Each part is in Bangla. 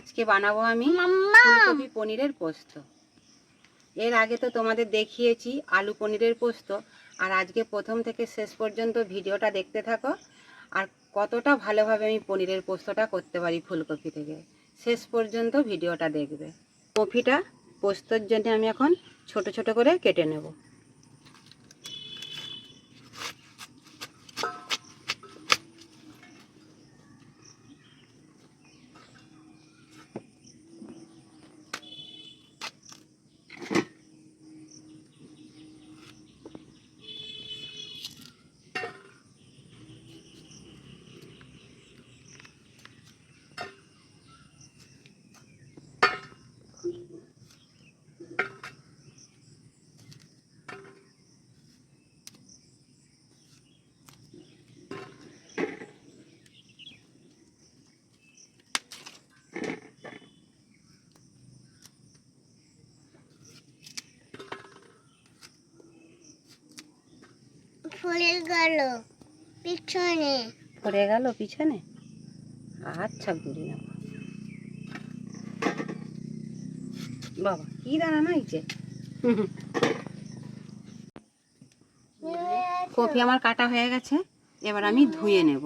আজকে বানাবো আমি ফুলকপি পনিরের পোস্ত। এর আগে তো তোমাদের দেখিয়েছি আলু পনিরের পোস্ত, আর আজকে প্রথম থেকে শেষ পর্যন্ত ভিডিওটা দেখতে থাকো আর কতটা ভালোভাবে আমি পনিরের পোস্তটা করতে পারি ফুলকপি থেকে, শেষ পর্যন্ত ভিডিওটা দেখবে। কপিটা পোস্তর জন্য আমি এখন ছোট ছোট করে কেটে নেব। পড়ে গেল পিছনে, আচ্ছা ঘুরি নেব। বাবা কি দাঁড়া না হয়েছে। কপি আমার কাটা হয়ে গেছে, এবার আমি ধুয়ে নেব।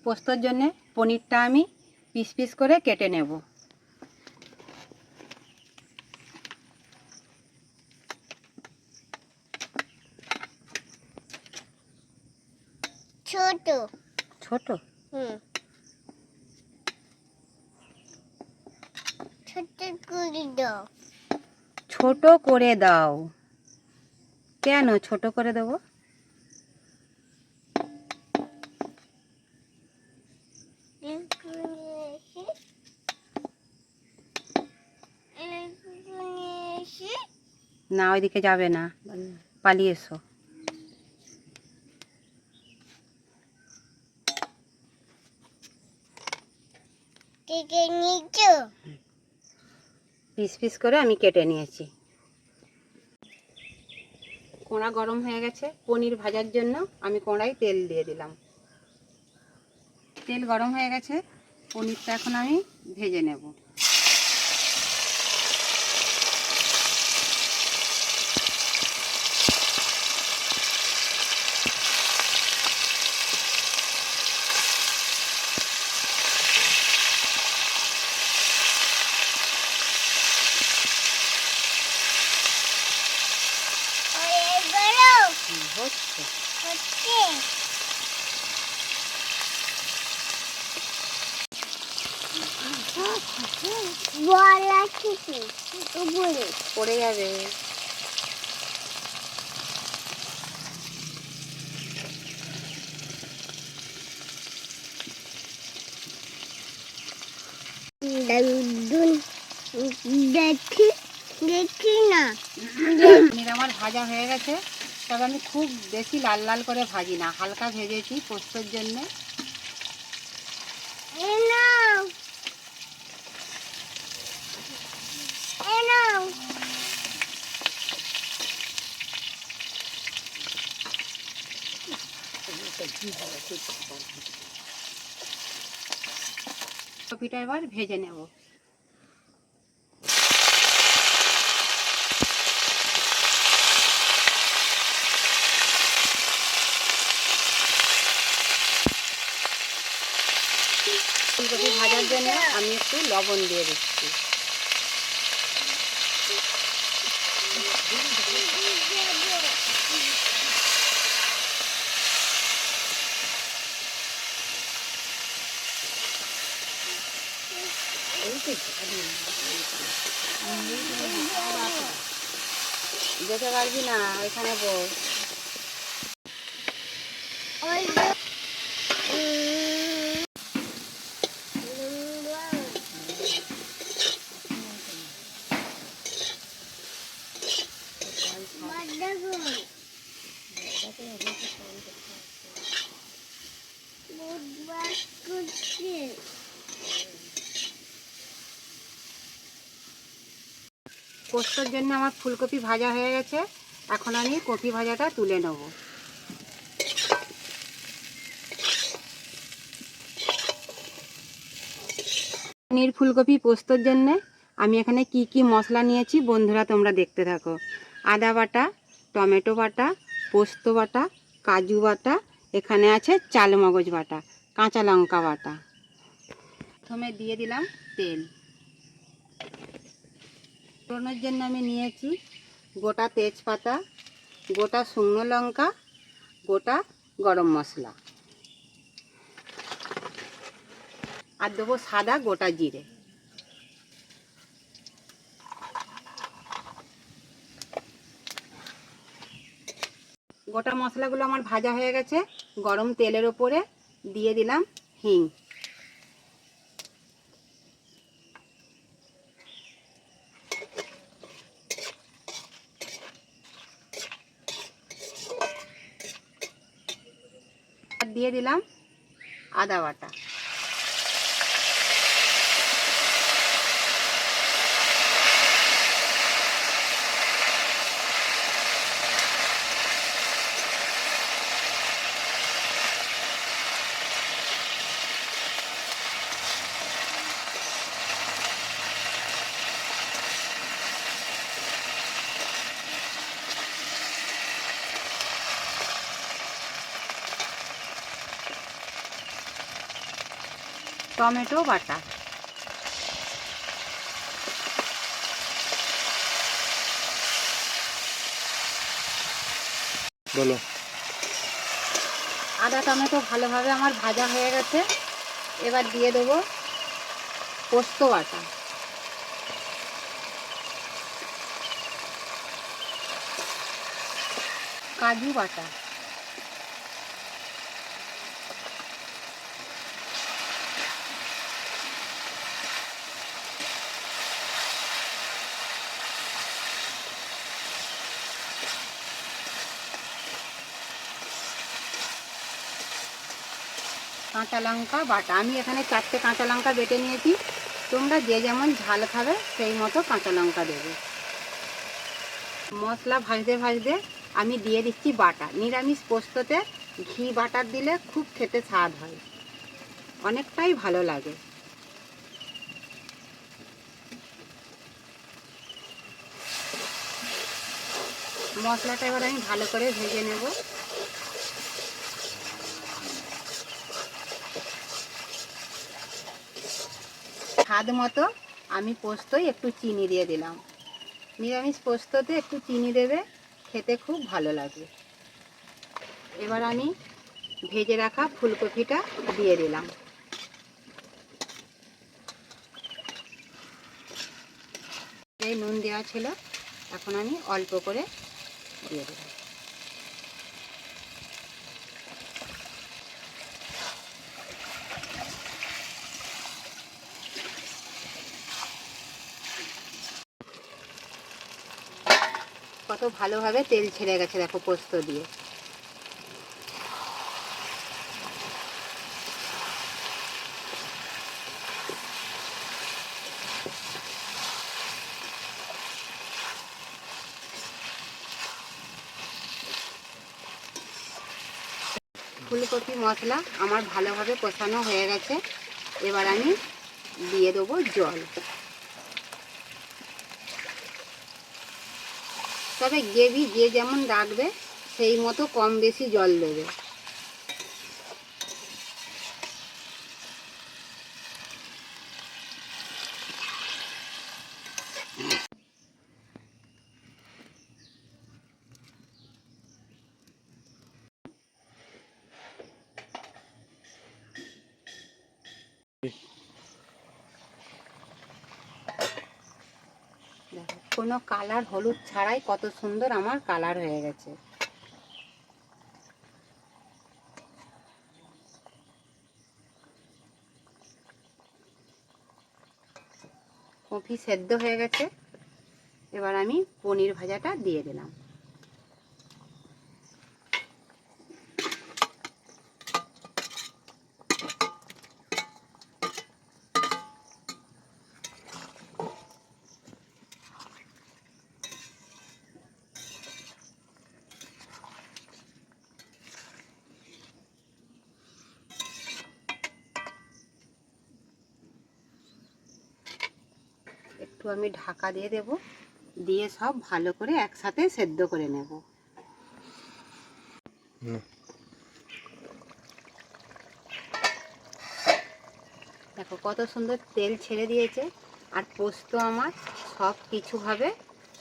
পোস্তর জন্য পনিরটা আমি পিস পিস করে কেটে নেব। ছোট ছোট ছোট করে দাও। ছোট করে দাও। কেন ছোট করে দেবো? না ওইদিকে যাবে না, পালিয়ে এসো। পিস পিস করে আমি কেটে নিয়েছি। কড়া গরম হয়ে গেছে, পনির ভাজার জন্য আমি কড়াই তেল দিয়ে দিলাম। তেল গরম হয়ে গেছে, পনিরটা এখন আমি ভেজে নেব। পড়ে যাবে। দেখি না পনির আমার ভাজা হয়ে গেছে, তবে আমি খুব বেশি লাল লাল করে ভাজি না, হালকা ভেজেছি পোস্তর জন্য। কপিটা এবার ভেজে নেব। ফুলকপি ভাজার জন্য আমি একটু লবণ দিয়ে দিচ্ছি। যেতে পারবি না, এখানে বল। পোস্তর জন্য আমার ফুলকপি ভাজা হয়ে গেছে। এখন আমি কপি ভাজাটা তুলে নেব। পনির ফুলকপি পোস্তর জন্য আমি এখানে কি কি মশলা নিয়েছি বন্ধুরা তোমরা দেখতে থাকো। আদা বাটা, টমেটো বাটা, পোস্ত বাটা, কাজু বাটা, এখানে আছে চালমগজ বাটা, কাঁচা লঙ্কা বাটা। প্রথমে দিয়ে দিলাম তেল। ফোড়নের জন্য আমি নিয়েছি গোটা তেজপাতা, গোটা শুকনো লঙ্কা, গোটা গরম মশলা, আর দেবো সাদা গোটা জিরে। গোটা মশলাগুলো আমার ভাজা হয়ে গেছে। গরম তেলের ওপরে দিয়ে দিলাম হিং। আর দিয়ে দিলাম আদা বাটা। টমেটো বাটা, বলো। আদা টমেটো ভালোভাবে আমার ভাজা হয়ে গেছে। এবার দিয়ে দেবো পোস্ত বাটা, কাজু বাটা, কাঁচা লঙ্কা বাটা। আমি এখানে 4টে কাঁচা লঙ্কা বেটে নিয়েছি। তোমরা যে যেমন ঝাল খাবে সেই মতো কাঁচা লঙ্কা দেবে। মশলা ভাজতে ভাজতে আমি দিয়ে দিচ্ছি বাটা। নিরামিষ পোস্ততে ঘি বাটার দিলে খুব খেতে স্বাদ হয়, অনেকটাই ভালো লাগে। মশলাটা এবার আমি ভালো করে ভেজে নেব। স্বাদ মতো আমি পোস্তয় একটু চিনি দিয়ে দিলাম। নিরামিষ পোস্ততে একটু চিনি দেবে, খেতে খুব ভালো লাগে। এবার আমি ভেজে রাখা ফুলকপিটা দিয়ে দিলাম। এই নুন দেওয়া ছিল, এখন আমি অল্প করে দিয়ে দিলাম। কত ভালোভাবে তেল ছেড়ে গেছে দেখো পোস্ত দিয়ে। ফুলকপি মশলা আমার ভালোভাবে কষানো হয়ে গেছে। এবার আমি দিয়ে দেবো জল। তবে গ্রেভি যে যেমন রাখবে সেই মতো কম বেশি জল দেবে। দেখো কোনো কালার হলুদ ছাড়াই কত সুন্দর আমার কালার হয়ে গেছে। কপি সেদ্ধ হয়ে গেছে। এবার আমি পনির ভাজাটা দিয়ে দিলাম। একটু আমি ঢাকা দিয়ে দেব, দিয়ে সব ভালো করে একসাথে সেদ্ধ করে নেব। দেখো কত সুন্দর তেল ছেড়ে দিয়েছে, আর পোস্ত আমার সব কিছুভাবে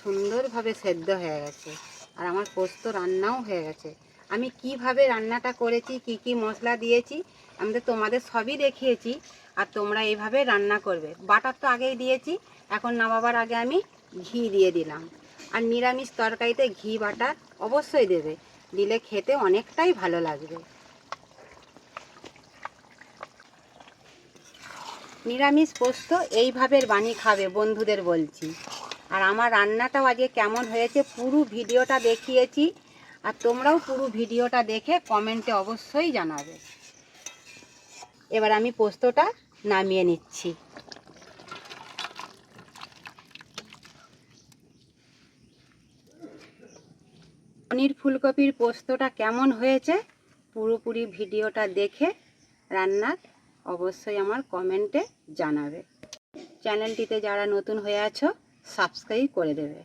সুন্দরভাবে সেদ্ধ হয়ে গেছে, আর আমার পোস্ত রান্নাও হয়ে গেছে। আমি কিভাবে রান্নাটা করেছি, কি কি মশলা দিয়েছি, আমি তো তোমাদের সবই দেখিয়েছি। আর তোমরা এইভাবে রান্না করবে। বাটার তো আগেই দিয়েছি, এখন নামাবার আগে আমি ঘি দিয়ে দিলাম। আর নিরামিষ তরকারিতে ঘি বাটার অবশ্যই দেবে, দিলে খেতে অনেকটাই ভালো লাগবে। নিরামিষ পোস্ত এইভাবে বানিয়ে খাবে বন্ধুদের বলছি। আর আমার রান্নাটাও আজকে কেমন হয়েছে পুরো ভিডিওটা দেখিয়েছি, আর তোমরাও পুরো ভিডিওটা দেখে কমেন্টে অবশ্যই জানাবে। এবার আমি পোস্তটা নামিয়ে নিচ্ছি। পনির ফুলকপির পোস্তটা কেমন হয়েছে পুরোপুরি ভিডিওটা দেখে রান্নার অবশ্যই আমার কমেন্টে জানাবে। চ্যানেলটিতে যারা নতুন হয়ে আছো সাবস্ক্রাইব করে দেবে।